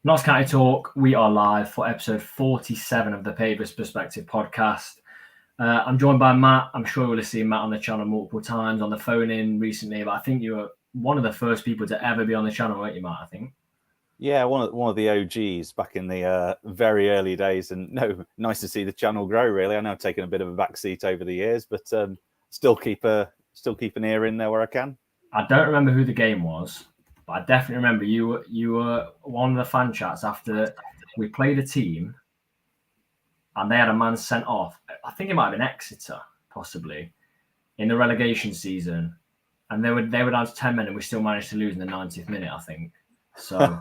Notts County Talk, we are live for episode 47 of the Pavis Perspective podcast. I'm joined by Matt. I'm sure you'll have seen Matt on the channel multiple times on the phone in recently, but I think you were one of the first people to ever be on the channel, weren't you, Matt? I think. Yeah, one of the OGs back in the very early days, and nice to see the channel grow. Really, I know I've taken a bit of a backseat over the years, but still keep an ear in there where I can. I don't remember who the game was, but I definitely remember you were one of the fan chats after we played a team, and they had a man sent off. I think it might have been Exeter, possibly, in the relegation season, and they were down to 10 men, and we still managed to lose in the 90th minute, I think. So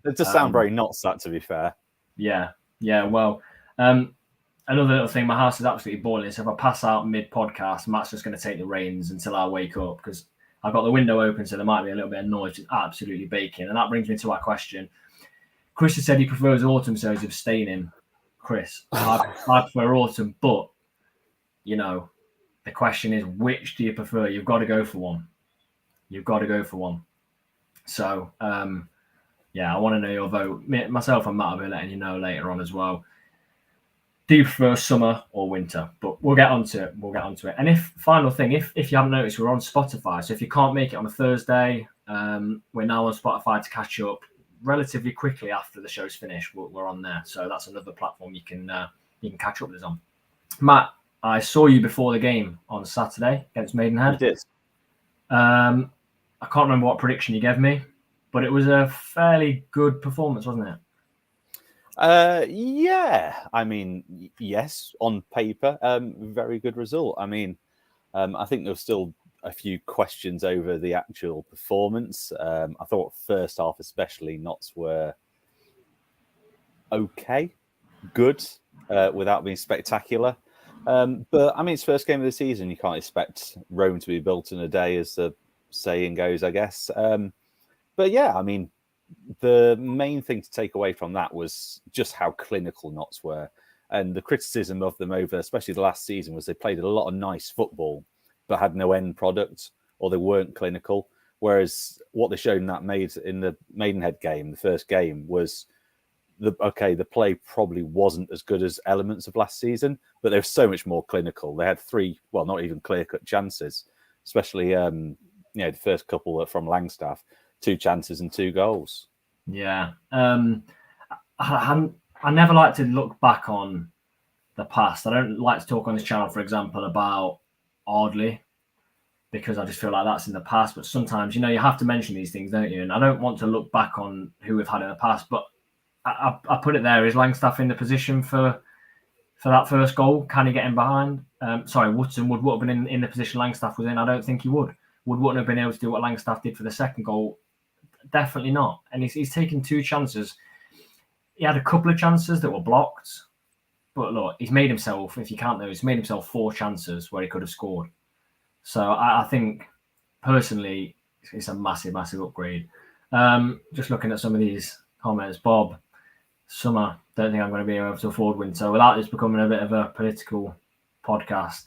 it does sound very Notts, that, to be fair. Yeah. Well, another little thing, my house is absolutely boiling. So if I pass out mid podcast, Matt's just going to take the reins until I wake up because I've got the window open, so there might be a little bit of noise. It's absolutely baking, and that brings me to our question. Chris has said he prefers autumn, so he's abstaining. Chris, I prefer autumn, but the question is, which do you prefer? You've got to go for one. So, I want to know your vote. Myself and Matt will be letting you know later on as well. Do you prefer summer or winter? But we'll get onto it. And final thing, if you haven't noticed, we're on Spotify. So if you can't make it on a Thursday, we're now on Spotify to catch up relatively quickly after the show's finished. We're on there. So that's another platform you can catch up with us on. Matt, I saw you before the game on Saturday against Maidenhead. You did. I can't remember what prediction you gave me, but it was a fairly good performance, wasn't it? Yeah. I mean, yes, on paper, very good result. I mean, I think there was still a few questions over the actual performance. I thought first half, especially, Notts were okay, good, without being spectacular. But I mean, it's first game of the season. You can't expect Rome to be built in a day, as the saying goes, I guess. But yeah, I mean, the main thing to take away from that was just how clinical Notts were. And the criticism of them over, especially the last season, was they played a lot of nice football, but had no end product, or they weren't clinical. Whereas what they showed in the Maidenhead game, the first game, was the play probably wasn't as good as elements of last season, but they were so much more clinical. They had three, well, not even clear-cut chances, especially the first couple from Langstaff, 2 chances and 2 goals. Yeah. I never like to look back on the past. I don't like to talk on this channel, for example, about Ardley, because I just feel like that's in the past. But sometimes, you have to mention these things, don't you? And I don't want to look back on who we've had in the past, but I put it there. Is Langstaff in the position for that first goal? Can he get in behind? Woodson would have been in the position Langstaff was in. I don't think he would. Wouldn't have been able to do what Langstaff did for the second goal. Definitely not. And he's taken 2 chances. He had a couple of chances that were blocked. But look, he's made himself, if you can't know, he's made himself 4 chances where he could have scored. So I think, personally, it's a massive, massive upgrade. Just looking at some of these comments, Bob, summer, don't think I'm going to be able to afford winter. Without this becoming a bit of a political podcast,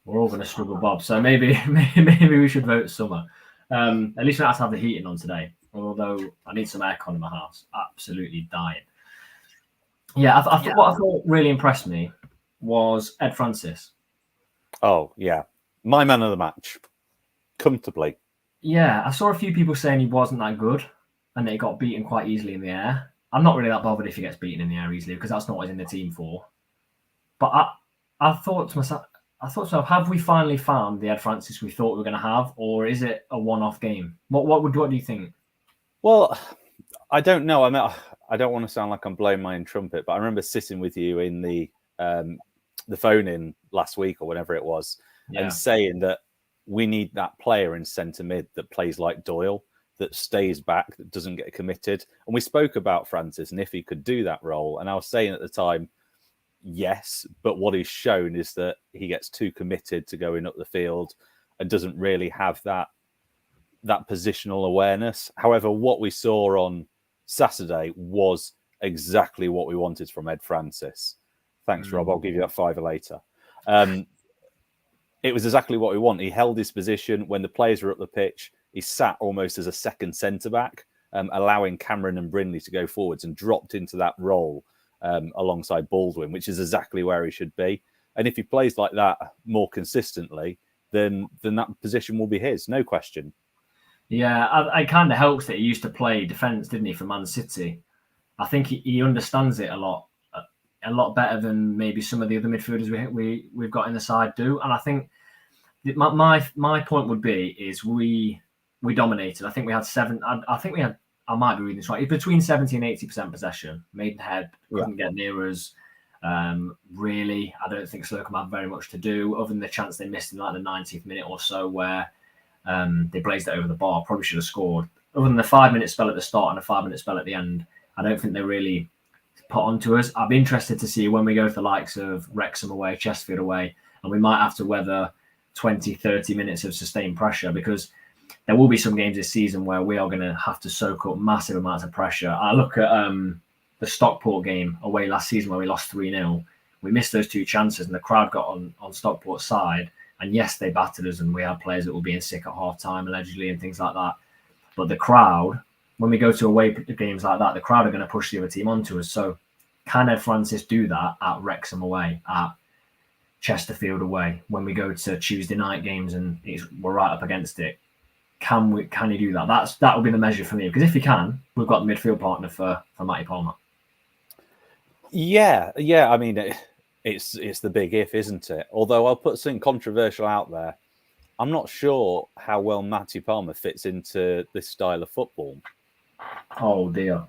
we're all going to struggle, Bob. So maybe we should vote summer. At least we don't have to have the heating on today. Although I need some aircon in my house. Absolutely dying. Yeah, what I thought really impressed me was Ed Francis. Oh, yeah. My man of the match. Comfortably. Yeah, I saw a few people saying he wasn't that good and that he got beaten quite easily in the air. I'm not really that bothered if he gets beaten in the air easily because that's not what he's in the team for. But I thought to myself, have we finally found the Ed Francis we thought we were going to have, or is it a one-off game? What do you think? Well, I don't know. I mean, I don't want to sound like I'm blowing my own trumpet, but I remember sitting with you in the phone-in last week or whenever it was, and saying that we need that player in centre mid that plays like Doyle, that stays back, that doesn't get committed. And we spoke about Francis and if he could do that role. And I was saying at the time, yes, but what he's shown is that he gets too committed to going up the field and doesn't really have that positional awareness. However, what we saw on Saturday was exactly what we wanted from Ed Francis. Thanks, Rob. I'll give you that $5 later. It was exactly what we want. He held his position when the players were up the pitch. He sat almost as a second centre-back allowing Cameron and Brindley to go forwards and dropped into that role alongside Baldwin, which is exactly where he should be. And if he plays like that more consistently, then that position will be his, no question. Yeah, it kind of helps that he used to play defence, didn't he, for Man City? I think he understands it a lot better than maybe some of the other midfielders we've got in the side do. And I think my point would be is we dominated. I think we had I might be reading this right. It's between 70 and 80% possession. Maidenhead couldn't get near us. Really, I don't think Slocum had very much to do, other than the chance they missed in like the 90th minute or so where they blazed it over the bar. Probably should have scored. Other than the 5-minute spell at the start and a 5-minute spell at the end, I don't think they really put onto us. I'd be interested to see when we go to the likes of Wrexham away, Chesterfield away, and we might have to weather 20, 30 minutes of sustained pressure, because there will be some games this season where we are going to have to soak up massive amounts of pressure. I look at the Stockport game away last season where we lost 3-0. We missed those 2 chances and the crowd got on Stockport's side. And yes, they battered us and we had players that were being sick at half time, allegedly, and things like that. But the crowd, when we go to away games like that, the crowd are going to push the other team onto us. So can Ed Francis do that at Wrexham away, at Chesterfield away, when we go to Tuesday night games and we're right up against it? Can he do that? That will be the measure for me, because if he can, we've got the midfield partner for Matty Palmer. Yeah. I mean, it's the big if, isn't it? Although I'll put something controversial out there. I'm not sure how well Matty Palmer fits into this style of football. Oh dear.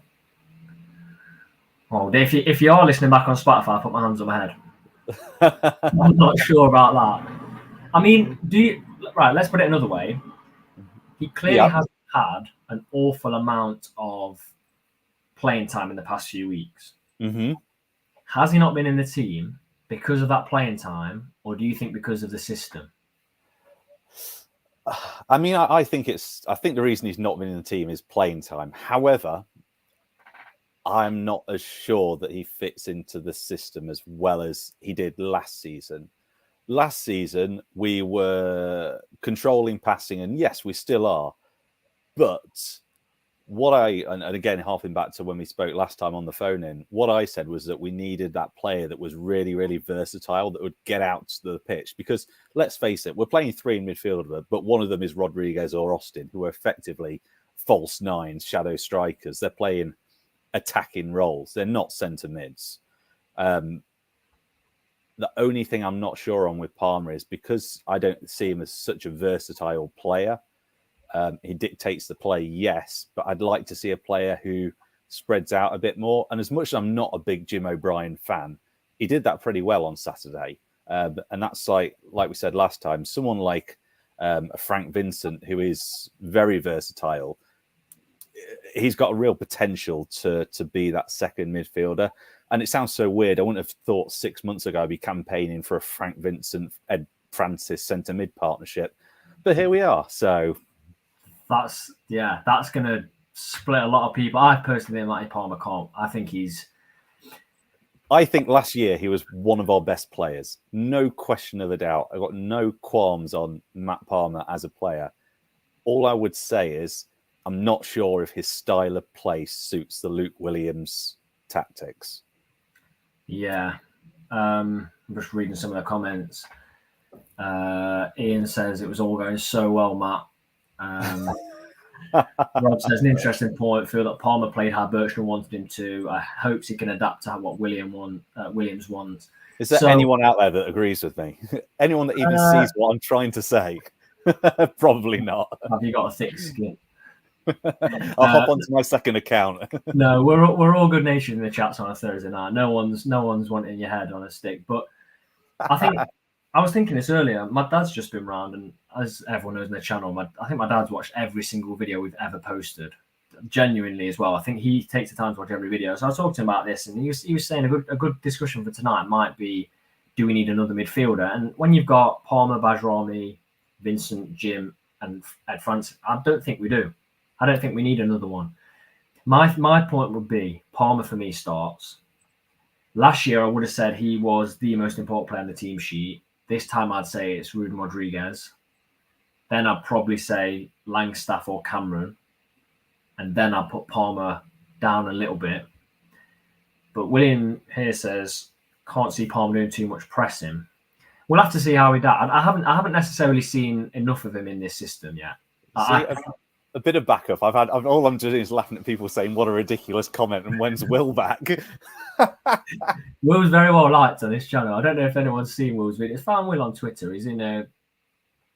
If you are listening back on Spotify, I'll put my hands on my head. I'm not sure about that. I mean, let's put it another way. He clearly hasn't had an awful amount of playing time in the past few weeks. Mm-hmm. Has he not been in the team because of that playing time, or do you think because of the system? I mean, I think the reason he's not been in the team is playing time. However, I'm not as sure that he fits into the system as well as he did last season. Last season, we were controlling passing, and yes, we still are. But and again, harping back to when we spoke last time on the phone in, what I said was that we needed that player that was really, really versatile, that would get out to the pitch. Because let's face it, we're playing 3 in midfield, but one of them is Rodriguez or Austin, who are effectively false nines, shadow strikers. They're playing attacking roles. They're not centre mids. The only thing I'm not sure on with Palmer is because I don't see him as such a versatile player. He dictates the play, yes, but I'd like to see a player who spreads out a bit more. And as much as I'm not a big Jim O'Brien fan, he did that pretty well on Saturday. And that's like we said last time, someone like Frank Vincent, who is very versatile. He's got a real potential to be that second midfielder. And it sounds so weird. I wouldn't have thought 6 months ago I'd be campaigning for a Frank Vincent, Ed Francis centre mid partnership. But here we are. So that's going to split a lot of people. I personally think Matty Palmer can't. I think last year he was one of our best players. No question of a doubt. I've got no qualms on Matt Palmer as a player. All I would say is I'm not sure if his style of play suits the Luke Williams tactics. Yeah. I'm just reading some of the comments. Ian says it was all going so well, Matt. Rob says an interesting point. I feel that Palmer played how Bertrand wanted him to. I hope he can adapt to what Williams wants. Is there anyone out there that agrees with me? Anyone that even sees what I'm trying to say? Probably not. Have you got a thick skin? I'll hop onto my second account. No, we're all good natured in the chats on a Thursday night. No one's wanting your head on a stick. But I think I was thinking this earlier. My dad's just been round, and as everyone knows in the channel, I think my dad's watched every single video we've ever posted. Genuinely as well. I think he takes the time to watch every video. So I was talking to him about this, and he was saying a good discussion for tonight might be, do we need another midfielder? And when you've got Palmer, Bajrami, Vincent, Jim, and Ed Francis, I don't think we do. I don't think we need another one. My point would be Palmer for me starts. Last year I would have said he was the most important player on the team sheet. This time I'd say it's Ruben Rodriguez. Then I'd probably say Langstaff or Cameron. and then I put Palmer down a little bit. But William here says can't see Palmer doing too much pressing. We'll have to see how he does. I haven't necessarily seen enough of him in this system yet. A bit of backup. All I'm doing is laughing at people saying what a ridiculous comment and when's Will back? Will's very well liked on this channel. I don't know if anyone's seen Will's videos. Find Will on Twitter. He's in a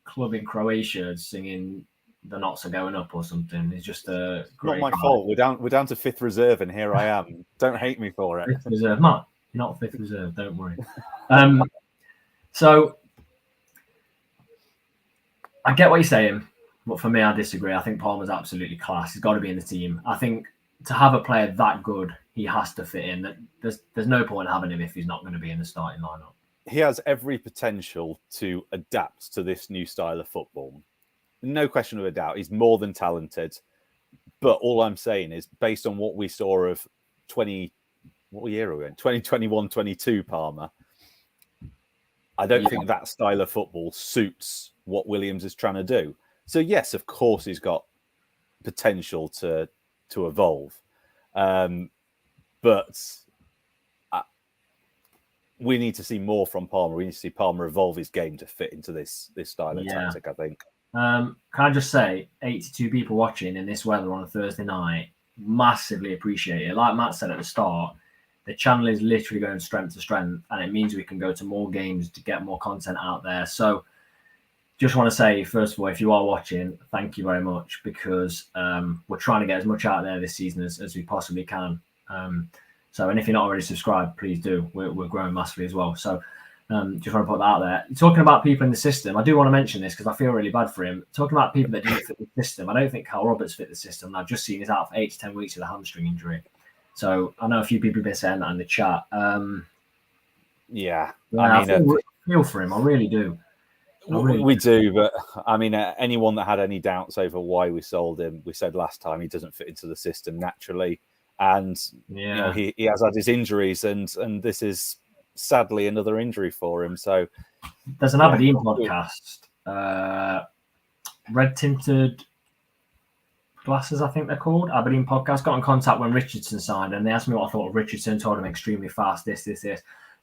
club in Croatia singing "The Knots Are Going Up" or something. It's just a great. Not my fault. We're down to 5th reserve, and here I am. Don't hate me for it. 5th reserve, Matt. You're not 5th reserve. Don't worry. So I get what you're saying, but for me, I disagree. I think Palmer's absolutely class. He's got to be in the team. I think to have a player that good, he has to fit in. There's no point having him if he's not going to be in the starting lineup. He has every potential to adapt to this new style of football. No question of a doubt. He's more than talented. But all I'm saying is, based on what we saw of 2021, 22 Palmer, I don't think that style of football suits what Williams is trying to do. So yes, of course, he's got potential to evolve, but we need to see more from Palmer. We need to see Palmer evolve his game to fit into this style of tactic, I think. Can I just say, 82 people watching in this weather on a Thursday night, massively appreciate it. Like Matt said at the start, the channel is literally going strength to strength, and it means we can go to more games to get more content out there. So just want to say, first of all, if you are watching, thank you very much, because we're trying to get as much out there this season as we possibly can. And if you're not already subscribed, please do. We're growing massively as well. So just want to put that out there. Talking about people in the system, I do want to mention this because I feel really bad for him. Talking about people that didn't fit the system, I don't think Cal Roberts fit the system. I've just seen he's out for 8 to 10 weeks with a hamstring injury. So I know a few people have been saying that in the chat. I feel for him. I really do. We do, but I mean, anyone that had any doubts over why we sold him, we said last time he doesn't fit into the system naturally, and he has had his injuries, and this is sadly another injury for him. So there's an Aberdeen podcast, Red Tinted Glasses, I think they're called, Aberdeen podcast. Got in contact when Richardson signed, and they asked me what I thought of Richardson. Told him extremely fast. This.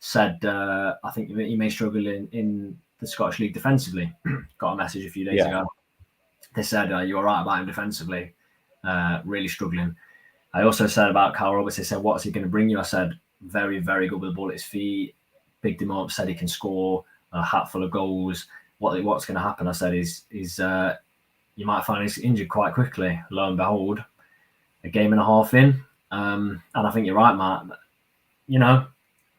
Said I think he may struggle in the Scottish League defensively. Got a message a few days ago. They said, you're right about him defensively. Really struggling. I also said about Cal Roberts, they said, what's he going to bring you? I said, very, very good with the ball at his feet. Bigged him up, said he can score a hat full of goals. What's going to happen, I said, is you might find he's injured quite quickly. Lo and behold, a game and a half in. And I think you're right, Matt.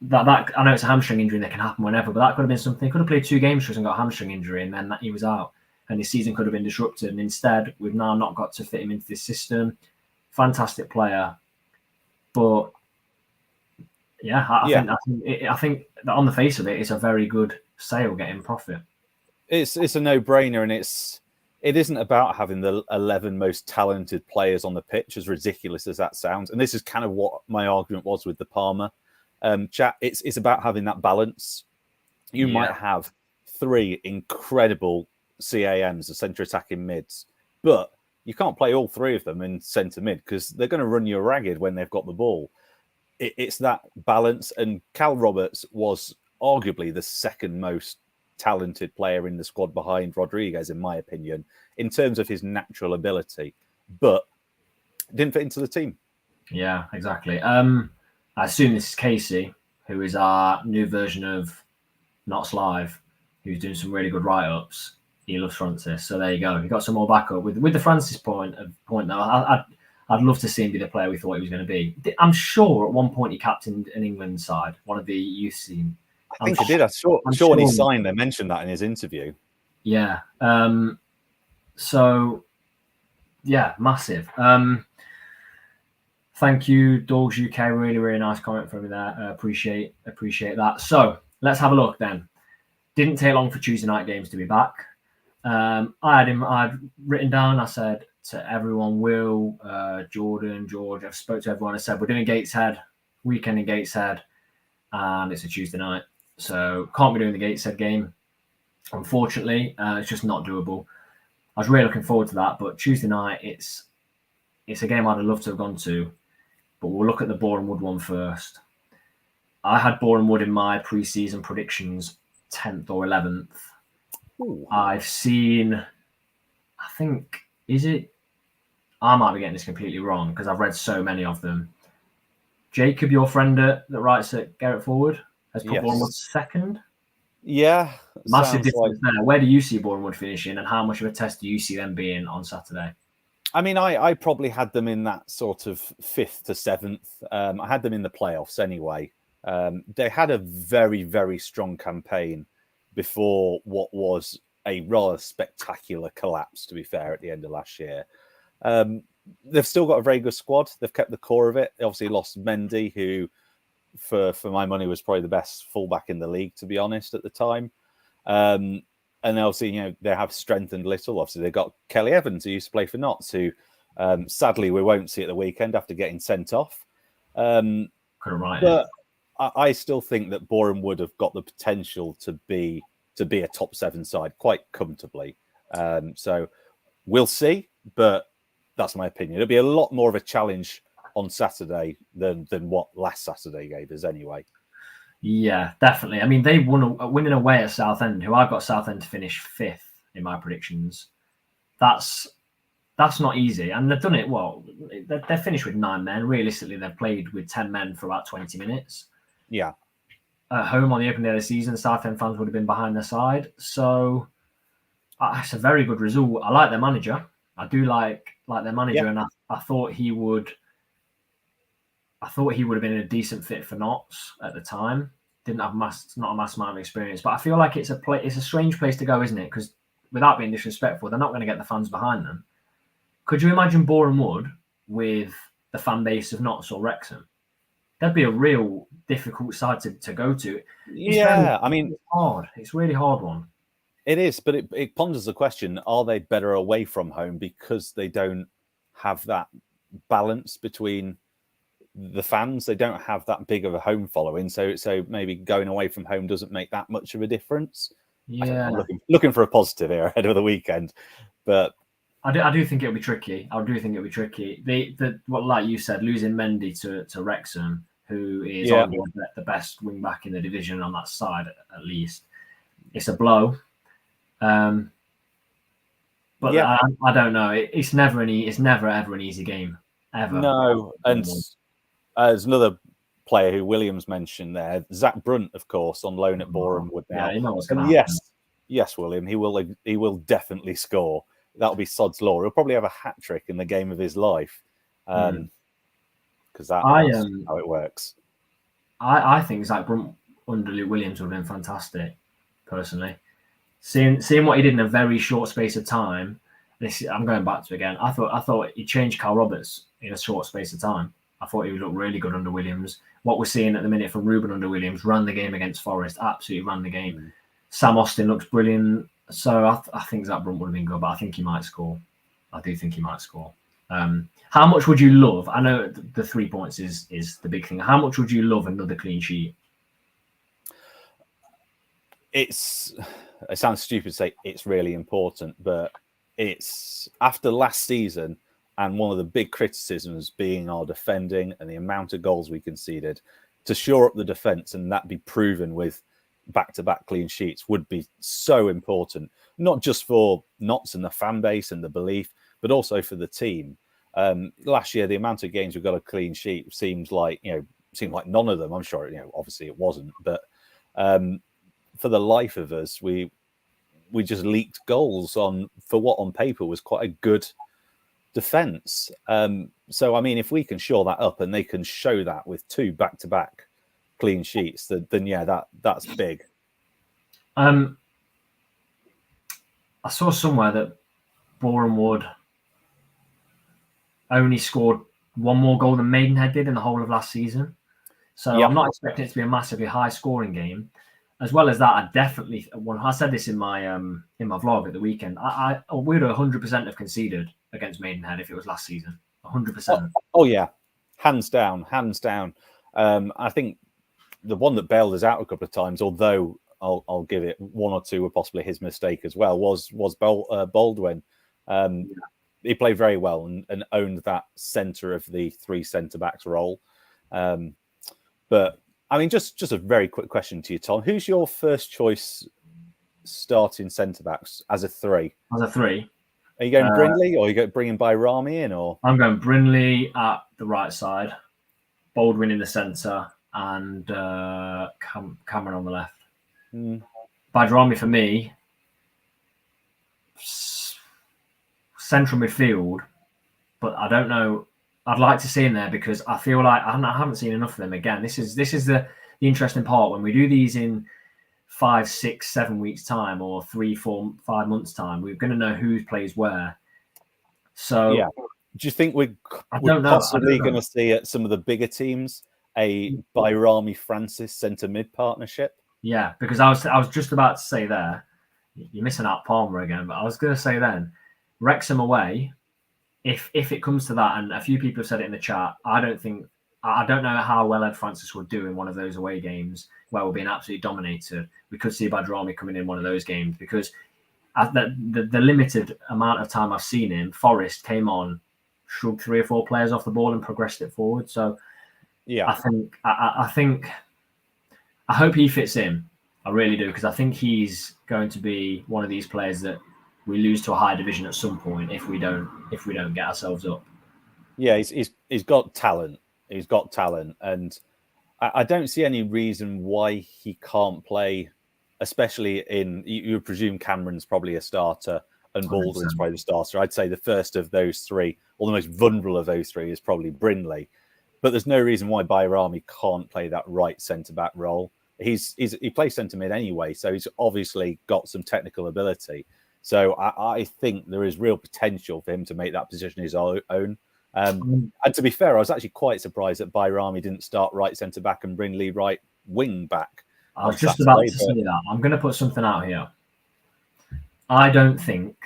That I know it's a hamstring injury and that can happen whenever, but that could have been something. He could have played 2 games for us and got a hamstring injury, and then he was out, and his season could have been disrupted. And instead, we've now not got to fit him into this system. Fantastic player, but I think that on the face of it, it's a very good sale, getting profit. It's a no-brainer, and it isn't about having the 11 most talented players on the pitch, as ridiculous as that sounds. And this is kind of what my argument was with the Palmer chat. It's about having that balance. You might have 3 incredible CAMs, the centre attacking mids, but you can't play all 3 of them in centre mid because they're going to run you ragged when they've got the ball. It's that balance, and Cal Roberts was arguably the second most talented player in the squad behind Rodriguez, in my opinion, in terms of his natural ability, but didn't fit into the team. Yeah, exactly. I assume this is Casey, who is our new version of Knots Live, who's doing some really good write-ups. He loves Francis. So there you go. He got some more backup. With the Francis point though, I'd love to see him be the player we thought he was going to be. I'm sure at one point he captained an England side, one of the youth team. I think he did. I'm sure when he signed, they mentioned that in his interview. Yeah. So, yeah, massive. Thank you, Dogs UK. Really, really nice comment from you there. Appreciate that. So let's have a look then. Didn't take long for Tuesday night games to be back. I'd written down, I said to everyone, Will, Jordan, George, I've spoke to everyone. I said, we're doing Gateshead, weekend in Gateshead, and it's a Tuesday night. So can't be doing the Gateshead game. Unfortunately, it's just not doable. I was really looking forward to that, but Tuesday night, it's it's a game I'd have loved to have gone to, but we'll look at the Boreham Wood one first. I had Boreham Wood in my pre-season predictions 10th or 11th. Ooh. I've seen, I think, is it? I might be getting this completely wrong because I've read so many of them. Jacob, your friend that writes at Garrett Forward, has put Boreham Wood second. Yeah. Massive difference there. Where do you see Boreham Wood finishing, and how much of a test do you see them being on Saturday? I mean, I probably had them in that sort of 5th to 7th. I had them in the playoffs anyway. They had a very, very strong campaign before what was a rather spectacular collapse, to be fair, at the end of last year. They've still got a very good squad. They've kept the core of it. They obviously lost Mendy, who, for my money, was probably the best fullback in the league, to be honest, at the time. And obviously, they have strengthened little. Obviously, they've got Kelly Evans, who used to play for Notts, who sadly we won't see at the weekend after getting sent off. But I still think that Boreham would have got the potential to be a top 7 side quite comfortably. So we'll see, but that's my opinion. It'll be a lot more of a challenge on Saturday than what last Saturday gave us anyway. Yeah, definitely. I mean, they winning away at Southend, who I've got Southend to finish 5th in my predictions. That's not easy, and they've done it well. They've finished with 9 men. Realistically, they've played with 10 men for about 20 minutes. Yeah. At home on the opening day of the season, Southend fans would have been behind their side. So it's a very good result. I like their manager. I do like their manager, and I thought he would. I thought he would have been a decent fit for Notts at the time. Didn't have not a mass amount of experience, but I feel like it's a strange place to go, isn't it? Because without being disrespectful, they're not going to get the fans behind them. Could you imagine Boreham Wood with the fan base of Notts or Wrexham? That'd be a real difficult side to go to. It's hard. It's a really hard one. It is, but it ponders the question: are they better away from home because they don't have that balance between the fans? They don't have that big of a home following, so maybe going away from home doesn't make that much of a difference. Yeah, I'm looking for a positive here ahead of the weekend, but I do think it'll be tricky. I do think it'll be tricky. Like you said, losing Mendy to Wrexham, who is the best wing back in the division on that side at least, it's a blow. But I don't know. It's never ever an easy game ever. No, and there's another player who Williams mentioned there, Zach Brunt, of course, on loan at Boreham Wood now. Yeah, you know what's going to happen. Yes, William, he will definitely score. That'll be sod's law. He'll probably have a hat trick in the game of his life, because that's how it works. I think Zach Brunt under Luke Williams would have been fantastic, personally. Seeing what he did in a very short space of time, I'm going back to it again. I thought he changed Carl Roberts in a short space of time. I thought he would look really good under Williams. What we're seeing at the minute from Ruben under Williams, ran the game against Forest, absolutely ran the game. Sam Austin looks brilliant. So I think Zach Brunt would have been good, but I think he might score. I do think he might score. How much would you love? I know the 3 points is the big thing. How much would you love another clean sheet? It sounds stupid to say it's really important, but it's after last season and one of the big criticisms being our defending and the amount of goals we conceded, to shore up the defence and that be proven with back-to-back clean sheets would be so important, not just for Notts and the fan base and the belief, but also for the team. Last year, the amount of games we got a clean sheet seemed like none of them. I'm sure, obviously it wasn't, but for the life of us, we just leaked goals for what on paper was quite a good defence. So, I mean, if we can shore that up and they can show that with 2 back-to-back clean sheets, then that's big. I saw somewhere that Boreham Wood only scored 1 more goal than Maidenhead did in the whole of last season. So I'm not expecting it to be a massively high scoring game. As well as that, I said this in my vlog at the weekend, I would 100% have conceded against Maidenhead if it was last season. 100%. Oh yeah, hands down. I think the one that bailed us out a couple of times, although I'll give it 1 or 2 were possibly his mistake as well, was Baldwin. he played very well and owned that centre of the 3 centre-backs role. But, I mean, just a very quick question to you, Tom. Who's your first choice starting centre-backs as a 3? As a 3? Are you going Brindley, or are you going bringing Bayrami in? Or I'm going Brindley at the right side, Baldwin in the centre, and Cameron on the left. Bayrami for me, central midfield, but I don't know. I'd like to see him there because I feel like I haven't seen enough of them again. This is the interesting part when we do these in 5, 6, 7 weeks time, or 3, 4, 5 months time. We're going to know who plays where. So, yeah, do you think we're possibly going to see at some of the bigger teams a Bayrami Francis centre mid partnership? Yeah, because I was just about to say there, you're missing out Palmer again, but I was going to say then, Wrexham away. If it comes to that, and a few people have said it in the chat, I don't know how well Ed Francis will do in one of those away games where we're being absolutely dominated. We could see Badrami coming in one of those games because at the limited amount of time I've seen him, Forest came on, shrugged 3 or 4 players off the ball and progressed it forward. So yeah, I think I hope he fits in. I really do, because I think he's going to be one of these players that we lose to a higher division at some point if we don't get ourselves up. Yeah, he's got talent. He's got talent, and I don't see any reason why he can't play, especially in. You presume Cameron's probably a starter and Baldwin's probably the starter. I'd say the first of those 3, or the most vulnerable of those 3, is probably Brindley. But there's no reason why Bayrami can't play that right centre back role. He plays centre mid anyway, so he's obviously got some technical ability. So I think there is real potential for him to make that position his own. And to be fair, I was actually quite surprised that Bayrami didn't start right centre back and Brindley right wing back. I was just about to say that. I'm going to put something out here. I don't think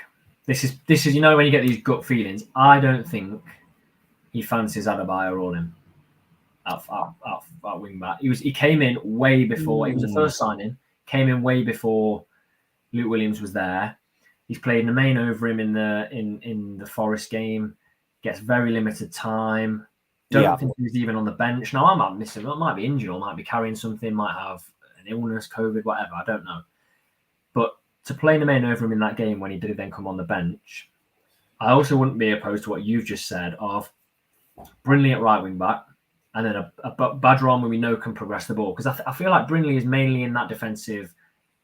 this is when you get these gut feelings. I don't think he fancies Adebayo or him at wing back. He came in way before. He was the first signing. Came in way before Luke Williams was there. He's played Nemain over him in the Forest game. Gets very limited time. Don't think he's even on the bench. Now I might miss him. I might be injured or might be carrying something. Might have an illness, COVID, whatever. I don't know. But to play Nemain over him in that game when he did then come on the bench, I also wouldn't be opposed to what you've just said of Brindley at right wing back, and then a Badrami we know can progress the ball, because I feel like Brindley is mainly in that defensive,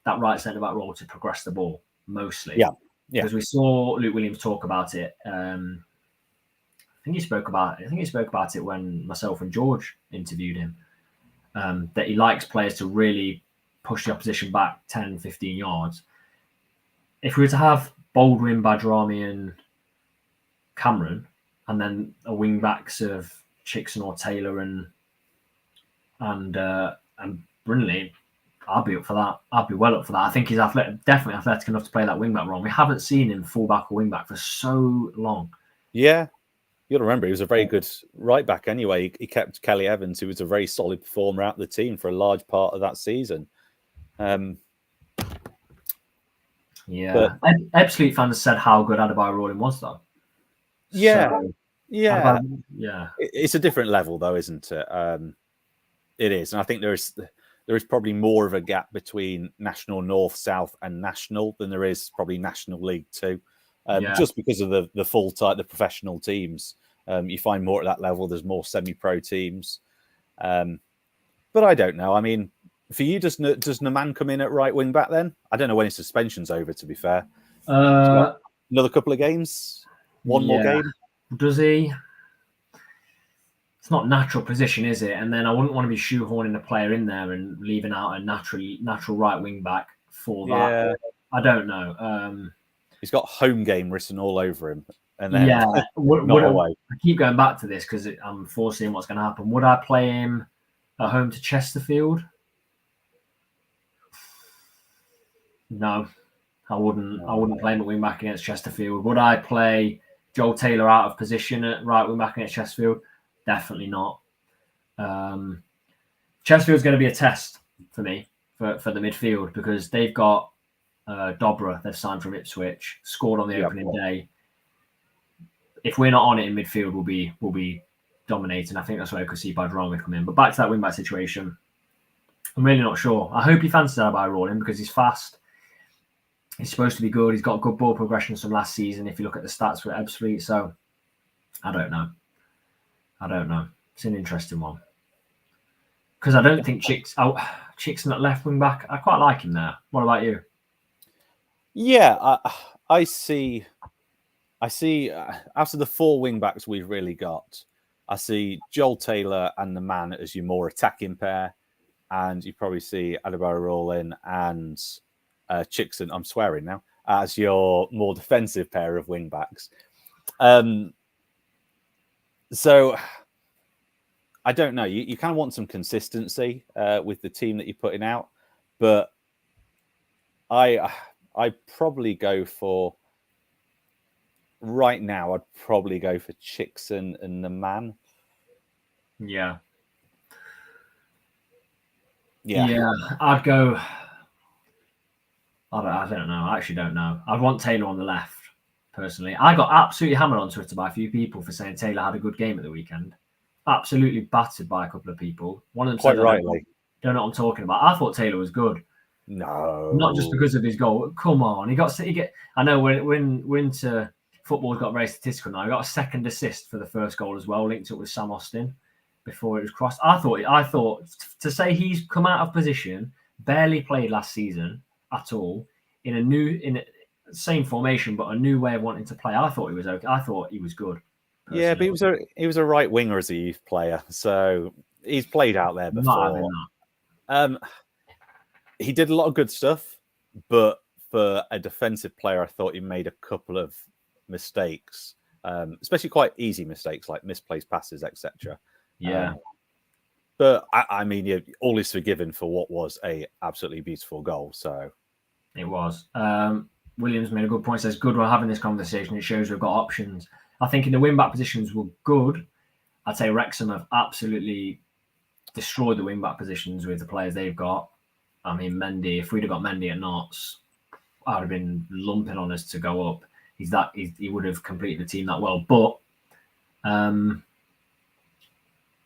that right centre back role to progress the ball mostly. Yeah. Because we saw Luke Williams talk about it. I think he spoke about it when myself and George interviewed him. That he likes players to really push the opposition back 10, 15 yards. If we were to have Baldwin, Badrami, and Cameron, and then a wing backs of Chickson or Taylor and Brindley, I'd be up for that. I'd be well up for that. I think he's definitely athletic enough to play that wing back role. We haven't seen him full back or wing back for so long. Yeah. You got to remember, he was a very good right back anyway. He kept Kelly Evans, who was a very solid performer out of the team for a large part of that season. Ebbsfleet fans said how good Adebayo Rolling was, though. Yeah. Yeah. Yeah. It's a different level, though, isn't it? It is. And I think there is probably more of a gap between National North, South and National than there is probably National League 2. Just because of the full type, the professional teams. You find more at that level. There's more semi-pro teams. But I don't know. I mean, for you, does Naman come in at right wing back then? I don't know when his suspension's over, to be fair. Another couple of games? One more game? Does he? It's not natural position, is it? And then I wouldn't want to be shoehorning a player in there and leaving out a natural right wing back for that. Yeah. I don't know. He's got home game written all over him. And then I keep going back to this because I'm foreseeing what's going to happen. Would I play him at home to Chesterfield? No, I wouldn't. I wouldn't play him at wing back against Chesterfield. Would I play Joel Taylor out of position at right wing back against Chesterfield? Definitely not. Chesterfield's going to be a test for me for the midfield because they've got Dobra. They've signed from Ipswich, scored on the opening day. if we're not on it in midfield, we'll be dominating. I think that's where I could see Badranga come in. But back to that wing-back situation, I'm really not sure. I hope he fancies that by rolling because he's fast. He's supposed to be good. He's got good ball progression from last season if you look at the stats for Ebbsfleet. So, I don't know. It's an interesting one. Because I don't think Chick's not left wing back. I quite like him there. What about you? Yeah, I see after the 4 wing backs we've really got, I see Joel Taylor and the man as your more attacking pair, and you probably see Adebayo Rolling and Chickson, I'm swearing now, as your more defensive pair of wing backs. So I don't know. You kind of want some consistency with the team that you're putting out, but I probably go for right now. I'd probably go for Chickson and the man. Yeah. Yeah. I'd go. I don't know. I actually don't know. I'd want Taylor on the left personally. I got absolutely hammered on Twitter by a few people for saying Taylor had a good game at the weekend. Absolutely battered by a couple of people. One of them Quite said, rightly. Don't know what I'm talking about. I thought Taylor was good. No, not just because of his goal. Come on, I know when winter football's got very statistical now. He got a second assist for the first goal as well, linked up with Sam Austin before it was crossed. I thought to say he's come out of position, barely played last season at all in a same formation but a new way of wanting to play. I thought he was okay. I thought he was good. Personally. Yeah, but he was a right winger as a youth player, so he's played out there before. He did a lot of good stuff, but for a defensive player, I thought he made a couple of mistakes, especially quite easy mistakes like misplaced passes, etc. Yeah. But I mean, all is forgiven for what was a absolutely beautiful goal. So it was. Williams made a good point. Says good. We're having this conversation. It shows we've got options. I think in the wing back positions we're good. I'd say Wrexham have absolutely destroyed the wing back positions with the players they've got. I mean, Mendy. If we'd have got Mendy at Notts, I'd have been lumping on us to go up. He would have completed the team that well. But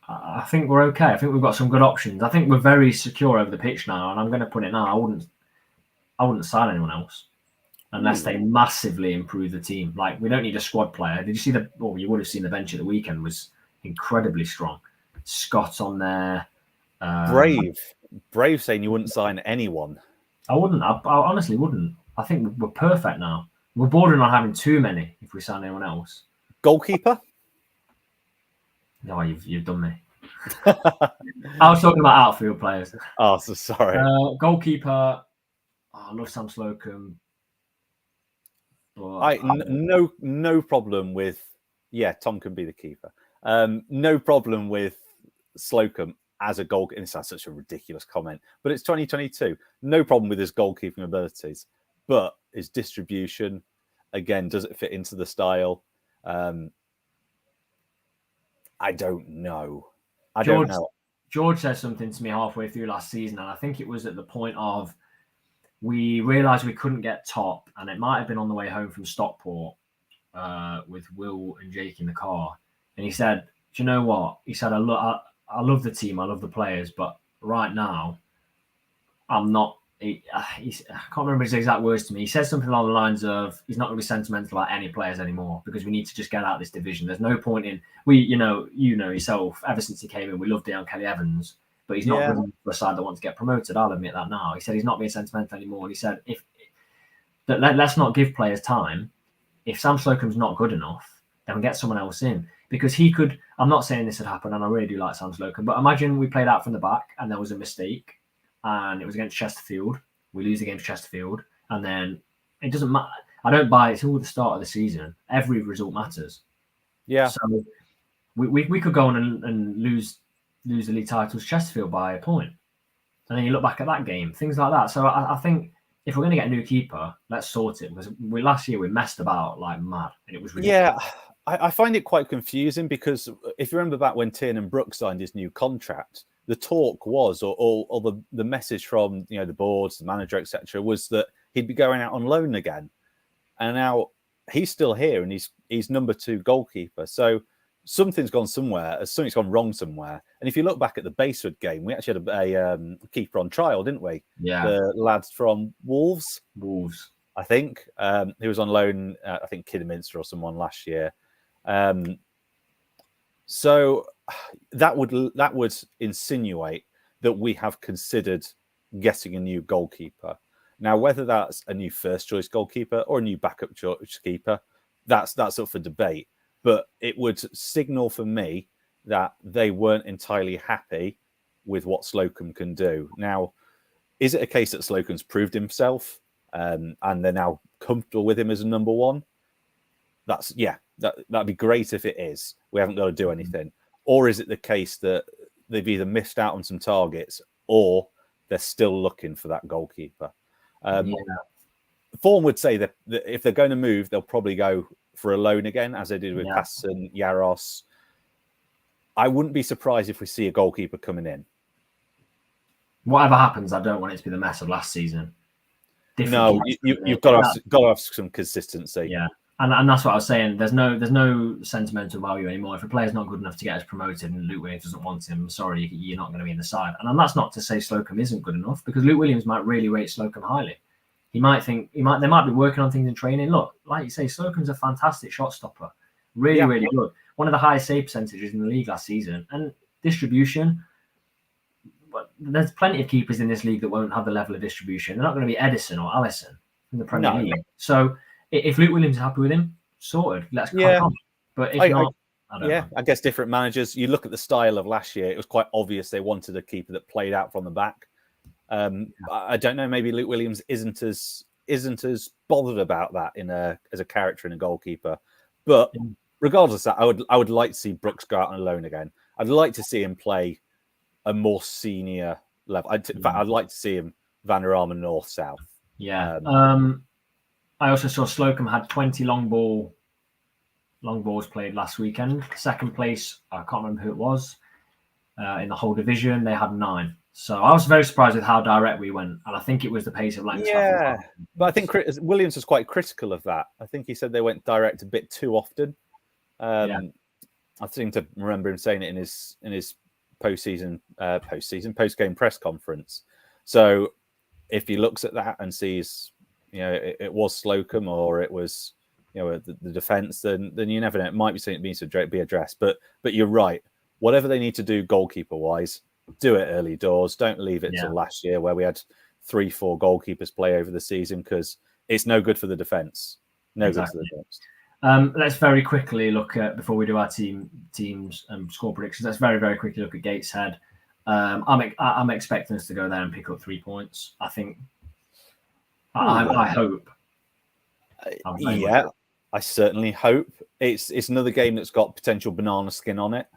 I think we're okay. I think we've got some good options. I think we're very secure over the pitch now, and I'm going to put it now. I wouldn't sign anyone else unless they massively improve the team. Like, we don't need a squad player. Did you see you would have seen the bench at the weekend was incredibly strong. Scott on there. Brave saying you wouldn't sign anyone. I wouldn't. I honestly wouldn't. I think we're perfect now. We're bordering on having too many if we sign anyone else. Goalkeeper? No, you've done me. I was talking about outfield players. Oh, so sorry. Goalkeeper. I love Sam Slocum. No problem with. Yeah, Tom can be the keeper. No problem with Slocum as a goal. And that's such a ridiculous comment, but it's 2022. No problem with his goalkeeping abilities, but his distribution, again, does it fit into the style? I don't know. George said something to me halfway through last season, and I think it was at the point of we realised we couldn't get top, and it might have been on the way home from Stockport with Will and Jake in the car. And he said, do you know what? He said, I love the team, I love the players, but right now, I'm not. I can't remember his exact words to me. He said something along the lines of, he's not going to be sentimental about any players anymore because we need to just get out of this division. There's no point in, you know yourself, ever since he came in, we loved Deon Kelly-Evans, but he's not good for a side that wants to get promoted. I'll admit that now. He said he's not being sentimental anymore. And he said, let's not give players time. If Sam Slocum's not good enough, then get someone else in. Because he could, I'm not saying this had happened, and I really do like Sam Slocum, but imagine we played out from the back and there was a mistake and it was against Chesterfield. We lose against Chesterfield, and then it doesn't matter. I don't buy it. It's all the start of the season. Every result matters. Yeah. So we could go on and lose the league titles Chesterfield by a point. And then you look back at that game, things like that. So I think if we're going to get a new keeper, let's sort it. Because last year we messed about like mad, and it was ridiculous. Yeah, I find it quite confusing because if you remember back when Tiernan Brooks signed his new contract, the talk was, or the message from the boards, the manager, etc., was that he'd be going out on loan again. And now he's still here and he's number 2 goalkeeper. So something's gone somewhere. Something's gone wrong somewhere. And if you look back at the Baseford game, we actually had a keeper on trial, didn't we? Yeah. The lads from Wolves, I think, who was on loan. I think Kidderminster or someone last year. So that would insinuate that we have considered getting a new goalkeeper. Now, whether that's a new first choice goalkeeper or a new backup choice keeper, that's up for debate. But it would signal for me that they weren't entirely happy with what Slocum can do. Now, is it a case that Slocum's proved himself and they're now comfortable with him as a number 1? That'd be great if it is. We haven't got to do anything. Or is it the case that they've either missed out on some targets or they're still looking for that goalkeeper? Form would say that if they're going to move, they'll probably go for a loan again, as they did with Passon, Yaros. I wouldn't be surprised if we see a goalkeeper coming in. Whatever happens, I don't want it to be the mess of last season. You've got to have some consistency. Yeah, and that's what I was saying. There's no sentimental value anymore. If a player's not good enough to get us promoted and Luke Williams doesn't want him, sorry, you're not going to be in the side. And that's not to say Slocum isn't good enough, because Luke Williams might really rate Slocum highly. They might be working on things in training. Look, like you say, Slocum's a fantastic shot stopper. Really good. One of the highest save percentages in the league last season. And distribution, but there's plenty of keepers in this league that won't have the level of distribution. They're not going to be Edison or Allison in the Premier League. So if Luke Williams is happy with him, sorted. Let's crack on. But if not, I don't know. I guess different managers. You look at the style of last year, it was quite obvious they wanted a keeper that played out from the back. I don't know. Maybe Luke Williams isn't as bothered about that as a character and a goalkeeper. But regardless of that, I would like to see Brooks go out on loan again. I'd like to see him play a more senior level. In fact, I'd like to see him Vanarama North South. Yeah. I also saw Slocum had 20 long balls played last weekend. Second place, I can't remember who it was. In the whole division, they had 9. So I was very surprised with how direct we went, and I think it was the pace of Langstaff. Yeah, but I think Williams was quite critical of that. I think he said they went direct a bit too often. I seem to remember him saying it in his post-game press conference. So if he looks at that and sees, it was Slocum or it was, the defence, then you never know. It might be something that needs to be addressed. But you're right. Whatever they need to do goalkeeper-wise, do it early doors. Don't leave it till last year where we had 3-4 goalkeepers play over the season, because it's no good for the defence. Good for the defence. Let's very quickly look at, before we do our teams and score predictions, let's very, very quickly look at Gateshead. I'm expecting us to go there and pick up 3 points. I think. I hope. I certainly hope. It's another game that's got potential banana skin on it.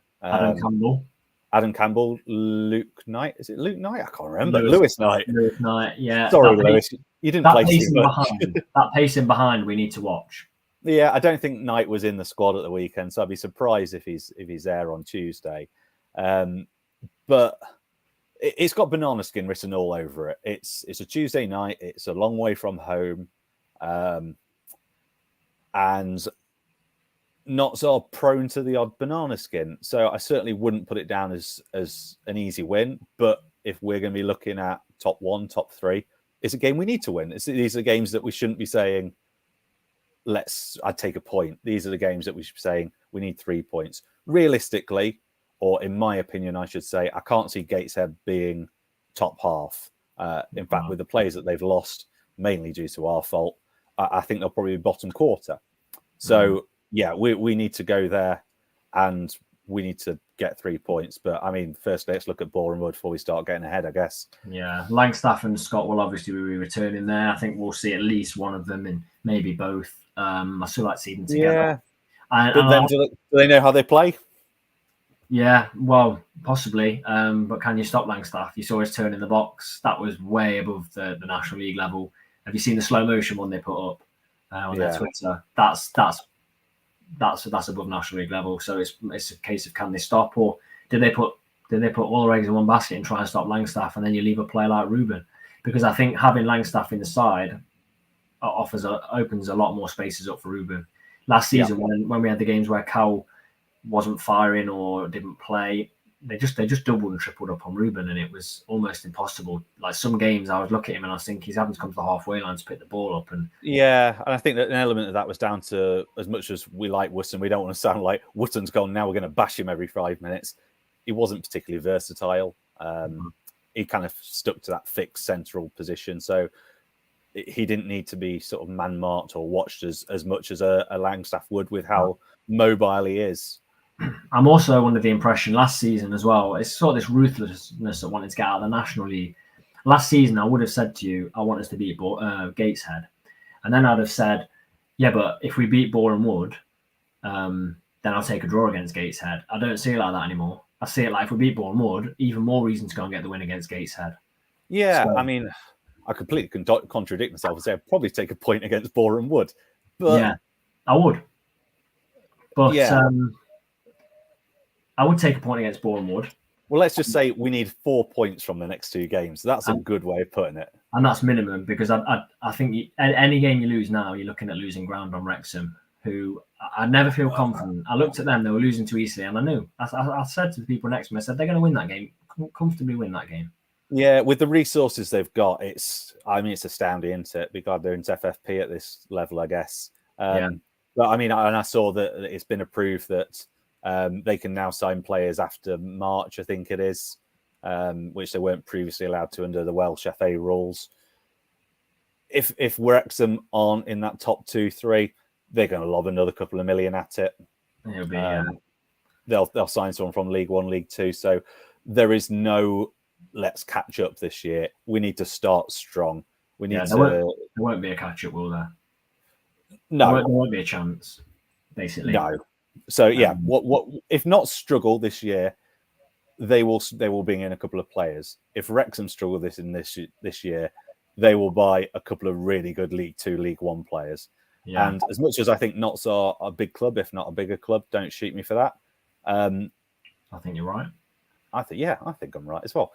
Adam Campbell, Luke Knight. Is it Luke Knight? I can't remember. Lewis Knight. Lewis Knight, yeah. Sorry, Lewis. You didn't play too much. That pacing behind, we need to watch. Yeah, I don't think Knight was in the squad at the weekend, so I'd be surprised if he's there on Tuesday. But it's got banana skin written all over it. It's a Tuesday night. It's a long way from home, and not so prone to the odd banana skin. So I certainly wouldn't put it down as an easy win. But if we're going to be looking at top 1, top 3, it's a game we need to win. These are games that we shouldn't be saying, I'd take a point. These are the games that we should be saying we need 3 points. Realistically, or in my opinion, I should say, I can't see Gateshead being top half. In fact, with the players that they've lost, mainly due to our fault, I think they'll probably be bottom quarter. So, we need to go there and we need to get 3 points. But, first, let's look at Boreham before we start getting ahead, I guess. Yeah, Langstaff and Scott will obviously be returning there. I think we'll see at least one of them and maybe both. I still like to see them together. Yeah. But then do they know how they play? Yeah, well, possibly. But can you stop Langstaff? You saw his turn in the box. That was way above the National League level. Have you seen the slow motion one they put up on their Twitter? That's above National League level. So it's a case of, can they stop, or did they put all their eggs in one basket and try and stop Langstaff, and then you leave a player like Ruben? Because I think having Langstaff in the side, opens a lot more spaces up for Ruben. Last season, when we had the games where Cal wasn't firing or didn't play, they just doubled and tripled up on Ruben, and it was almost impossible. Like some games, I would look at him and I was thinking he's having to come to the halfway line to pick the ball up. And I think that an element of that was down to, as much as we like Wotton, we don't want to sound like Wotton's gone, now we're going to bash him every 5 minutes. He wasn't particularly versatile. He kind of stuck to that fixed central position, so he didn't need to be sort of man-marked or watched as much as a Langstaff would, with how mobile he is. I'm also under the impression last season as well, it's sort of this ruthlessness of wanting to get out of the National League. Last season, I would have said to you, I want us to beat Gateshead. And then I'd have said, yeah, but if we beat Boreham Wood, then I'll take a draw against Gateshead. I don't see it like that anymore. I see it like if we beat Boreham Wood, even more reason to go and get the win against Gateshead. Yeah, so, I mean, I completely contradict myself and say I'd probably take a point against Boreham Wood. But yeah, I would. But I would take a point against Boreham Wood. Well, let's just say we need 4 points from the next 2 games. That's a good way of putting it. And that's minimum, because I think any game you lose now, you're looking at losing ground on Wrexham, who I never feel confident. I looked at them, they were losing to Eastleigh, and I knew. I said to the people next to me, I said, they're going to win that game, comfortably win that game. Yeah, with the resources they've got, it's astounding, isn't it? Because they're into FFP at this level, I guess. But I mean, and I saw that it's been approved that they can now sign players after March, I think it is, which they weren't previously allowed to under the Welsh FA rules. If Wrexham aren't in that top 2-3, they're going to lob another couple of million at it. It'll be, they'll sign someone from League One, League Two. So there is no let's catch up this year. We need to start strong. We need to. There won't be a catch up, will there? No, there won't be a chance. Basically, no. So what if not struggle this year? They will bring in a couple of players. If Wrexham struggle this year, they will buy a couple of really good League Two, League One players. Yeah. And as much as I think Notts are a big club, if not a bigger club, don't shoot me for that. I think you're right. I think I'm right as well.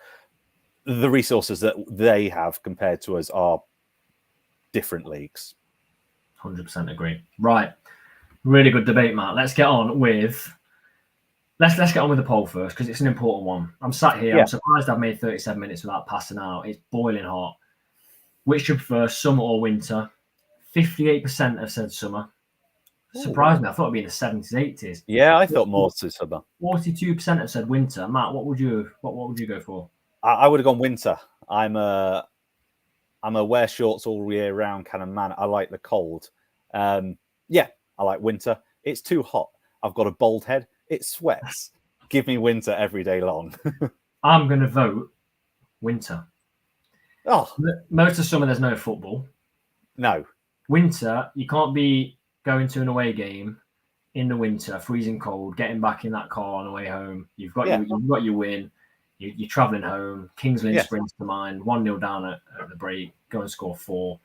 The resources that they have compared to us are different leagues. 100% agree. Right. Really good debate, Matt. Let's get on with the poll first, because it's an important one. I'm sat here. Yeah. I'm surprised I've made 37 minutes without passing out. It's boiling hot. Which do you prefer, summer or winter? 58% have said summer. Surprised me. I thought it'd be in the 70s, 80s. Yeah, I thought more to summer. 42% have said winter. Matt, what would you go for? I would have gone winter. I'm a wear shorts all year round kind of man. I like the cold. I like winter. It's too hot. I've got a bald head. It sweats. Give me winter every day long. I'm going to vote winter. Oh, most of summer there's no football. No. Winter, you can't be going to an away game in the winter, freezing cold, getting back in that car on the way home. You've got your win. You're travelling home. Kings Lynn springs to mind. 1-0 down at the break. Go and score 4.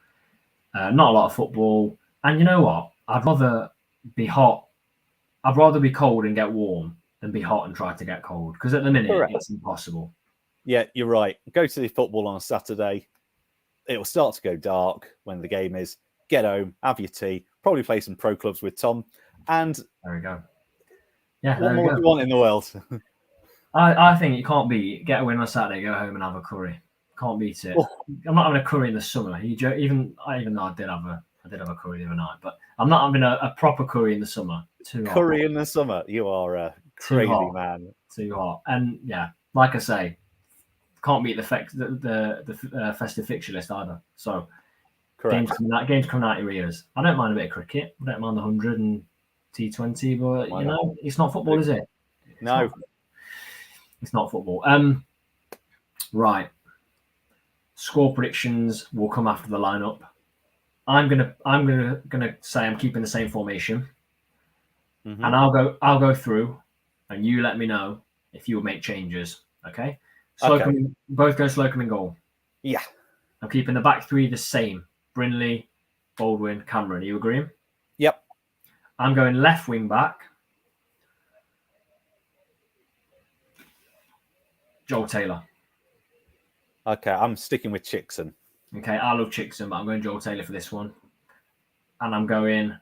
Not a lot of football. And you know what? I'd rather be hot. I'd rather be cold and get warm than be hot and try to get cold. Because at the minute, it's impossible. Yeah, you're right. Go to the football on a Saturday. It'll start to go dark when the game is. Get home, have your tea, probably play some pro clubs with Tom. And there we go. Yeah, what more do you want in the world? I think you can't beat get a win on Saturday, go home and have a curry. Can't beat it. Oh. I'm not having a curry in the summer. Even though I did have a curry the other night, but I'm not having a proper curry in the summer. Too hot. Curry in the summer. You are a crazy man. Too hot. And yeah, like I say, can't beat the festive fixture list either. So games coming out your ears. I don't mind a bit of cricket. I don't mind the 100 and T20, but it's not football, is it? It's not football. Right. Score predictions will come after the lineup. I'm gonna say I'm keeping the same formation, and I'll go through, and you let me know if you will make changes. Okay. Both go Slocum in goal. Yeah. I'm keeping the back three the same: Brinley, Baldwin, Cameron. Are you agreeing? Yep. I'm going left wing back. Joel Taylor. Okay, I'm sticking with Chickson. Okay, I love Chickson, but I'm going Joel Taylor for this one. and I'm going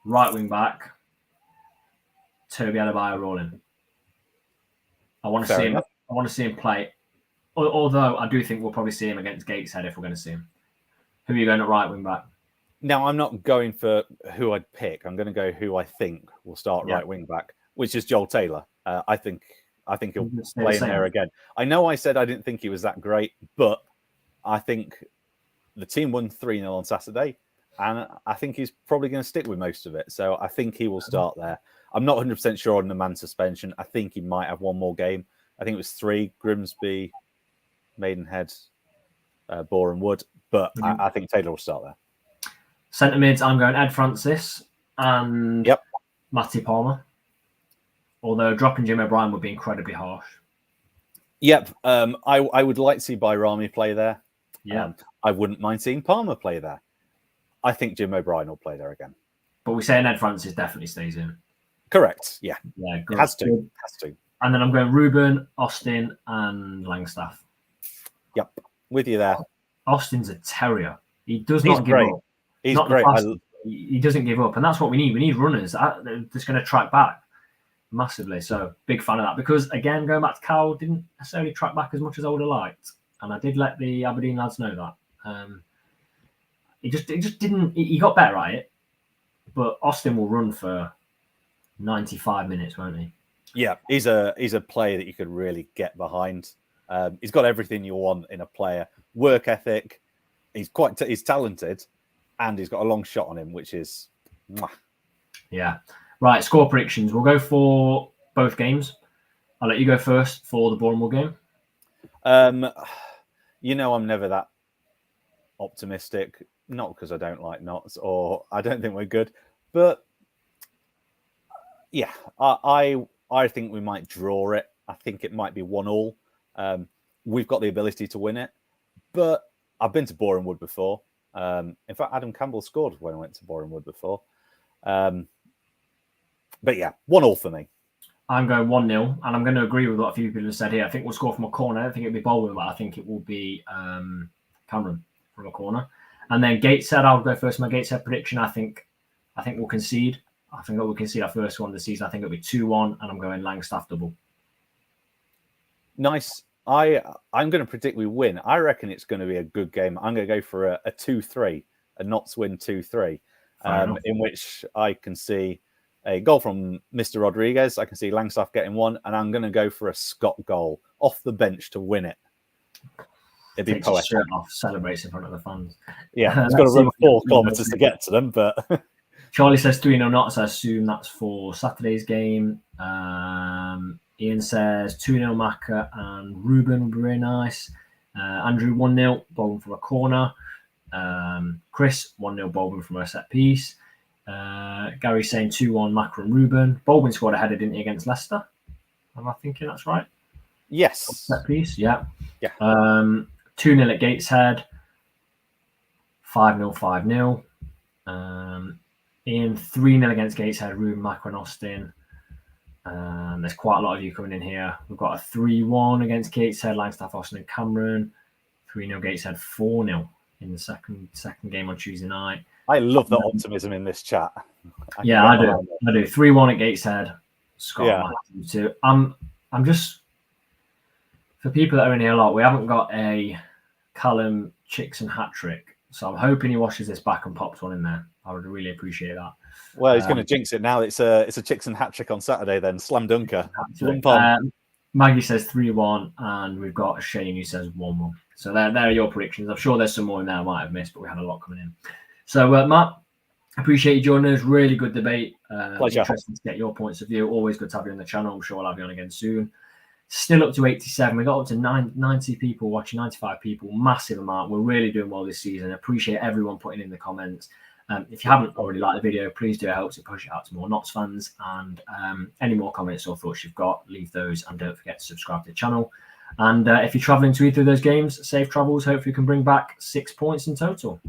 right wing back. Toby Adebayo rolling. I want to see him. I want to see him play. Although I do think we'll probably see him against Gateshead if we're going to see him. Who are you going at right wing back? Now, I'm not going for who I'd pick. I'm going to go who I think will start right wing back, which is Joel Taylor. I think he'll play in there again. I know I said I didn't think he was that great, but I think the team won 3-0 on Saturday, and I think he's probably going to stick with most of it. So I think he will start there. I'm not 100% sure on the man suspension. I think he might have one more game. I think it was 3, Grimsby, Maidenhead, Boreham Wood, but I think Taylor will start there. Centre mids, I'm going Ed Francis and Matty Palmer. Although dropping Jim O'Brien would be incredibly harsh. Yep. I would like to see Bayrami play there. Yeah. I wouldn't mind seeing Palmer play there. I think Jim O'Brien will play there again. But we're saying Ed Francis definitely stays in. Correct. Yeah. Yeah, good. Has to. And then I'm going Ruben, Austin, and Langstaff. Yep. With you there. Austin's a terrier. He does not give up. He's great. He doesn't give up. And that's what we need. We need runners that's going to track back massively. So big fan of that. Because, again, going back to Cal, didn't necessarily track back as much as I would have liked. And I did let the Aberdeen lads know that. He just didn't... He got better at it. But Austin will run for 95 minutes, won't he? Yeah, he's a player that you could really get behind. He's got everything you want in a player. Work ethic. He's talented, and he's got a long shot on him, which is... Yeah. Right, score predictions. We'll go for both games. I'll let you go first for the Boreham Wood game. I'm never that optimistic. Not because I don't like Notts or I don't think we're good, but yeah, I think we might draw it. I think it might be 1-1. We've got the ability to win it, but I've been to Boreham Wood before. In fact, Adam Campbell scored when I went to Boreham Wood before. But yeah, 1-1 for me. I'm going 1-0, and I'm going to agree with what a few people have said here. I think we'll score from a corner. I don't think it'll be Baldwin, but I think it will be Cameron from a corner. And then Gateshead, I'll go first. My Gateshead prediction, I think we'll concede. I think we'll concede our first one of the season. I think it'll be 2-1, and I'm going Langstaff double. Nice. I'm going to predict we win. I reckon it's going to be a good game. I'm going to go for a 2-3, a Notts win 2-3, in which I can see a goal from Mr. Rodriguez. I can see Langstaff getting one, and I'm going to go for a Scott goal off the bench to win it. It'd be poetic. Shirt off, celebrates in front of the fans. Yeah, it's got to run 4 kilometres to get to them, but... Charlie says 3-0 Notts. I assume that's for Saturday's game. Ian says 2-0 Macca and Ruben would be very nice. Andrew 1-0, Baldwin from a corner. Chris 1-0 Baldwin from a set piece. Gary saying 2-1 Macca and Ruben. Baldwin scored a header, didn't he, against Leicester? Am I thinking that's right? Yes. Set piece, yeah. 2-0 at Gateshead. 5-0, 5-0. Ian 3-0 against Gateshead, Ruben, Macca and Austin. There's quite a lot of you coming in here. We've got a 3-1 against Gateshead, Langstaff, Austin and Cameron. 3-0 Gateshead, 4-0 in the second game on Tuesday night. I love the optimism in this chat. I do. 3-1 at Gateshead. Scott, too. I'm just, for people that are in here a lot, we haven't got a Callum Chickson hat trick. So I'm hoping he washes this back and pops one in there. I would really appreciate that. Well, he's going to jinx it now. It's a Chickson hat trick on Saturday then. Slam dunker. Maggie says 3-1, and we've got Shane who says 1-1. So there are your predictions. I'm sure there's some more in there I might have missed, but we had a lot coming in. So, Matt, appreciate you joining us. Really good debate. Pleasure. Interesting to get your points of view. Always good to have you on the channel. I'm sure we'll have you on again soon. Still up to 87. We got up to 90 people watching, 95 people. Massive amount. We're really doing well this season. Appreciate everyone putting in the comments. If you haven't already liked the video, please do. It helps to push it out to more Notts fans. And any more comments or thoughts you've got, leave those. And don't forget to subscribe to the channel. And if you're traveling to either of those games, safe travels. Hopefully you can bring back 6 points in total.